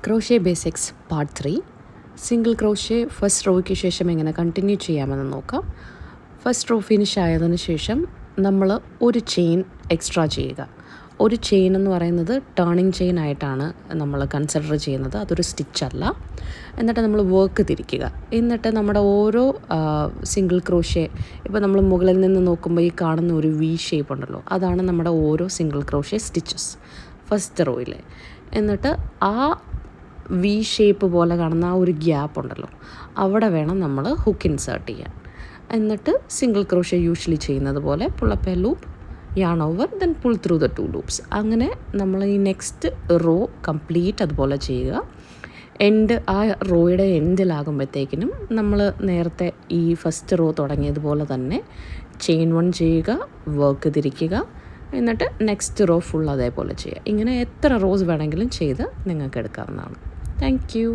Crochet basics part 3 single crochet first റോയ്ക്ക് ശേഷം എങ്ങനെ കണ്ടിന്യൂ ചെയ്യാമെന്ന് നോക്കാം. ഫസ്റ്റ് റോ ഫിനിഷ് ആയതിനു ശേഷം നമ്മൾ ഒരു ചെയിൻ എക്സ്ട്രാ ചെയ്യുക. ഒരു ചെയിൻ എന്ന് പറയുന്നത് ടേണിങ് ചെയിൻ ആയിട്ടാണ് നമ്മൾ കൺസിഡർ ചെയ്യുന്നത്, അതൊരു സ്റ്റിച്ചല്ല. എന്നിട്ട് നമ്മൾ വർക്ക് തിരിക്കുക. എന്നിട്ട് നമ്മുടെ ഓരോ സിംഗിൾ ക്രോഷ്യ, ഇപ്പോൾ നമ്മൾ മുകളിൽ നിന്ന് നോക്കുമ്പോൾ ഈ കാണുന്ന ഒരു വി ഷേപ്പ് ഉണ്ടല്ലോ, അതാണ് നമ്മുടെ ഓരോ സിംഗിൾ ക്രോഷ്യ സ്റ്റിച്ചസ് ഫസ്റ്റ് റോയിലെ. എന്നിട്ട് ആ വി ഷേപ്പ് പോലെ കാണുന്ന ആ ഒരു ഗ്യാപ്പ് ഉണ്ടല്ലോ, അവിടെ വേണം നമ്മൾ ഹുക്ക് ഇൻസേർട്ട് ചെയ്യാൻ. എന്നിട്ട് സിംഗിൾ ക്രോഷ്യ യൂഷ്വലി ചെയ്യുന്നത് പോലെ pull up A loop, yarn over, then pull through the 2 loops. അങ്ങനെ നമ്മൾ ഈ നെക്സ്റ്റ് റോ കംപ്ലീറ്റ് അതുപോലെ ചെയ്യുക. ആ റോയുടെ എൻഡിലാകുമ്പോഴത്തേക്കിനും നമ്മൾ നേരത്തെ ഈ ഫസ്റ്റ് റോ തുടങ്ങിയതുപോലെ തന്നെ ചെയിൻ 1 ചെയ്യുക, വർക്ക് തിരിക്കുക, എന്നിട്ട് നെക്സ്റ്റ് റോ ഫുൾ അതേപോലെ ചെയ്യുക. ഇങ്ങനെ എത്ര റോസ് വേണമെങ്കിലും ചെയ്ത് നിങ്ങൾക്ക് എടുക്കാവുന്നതാണ്. Thank you.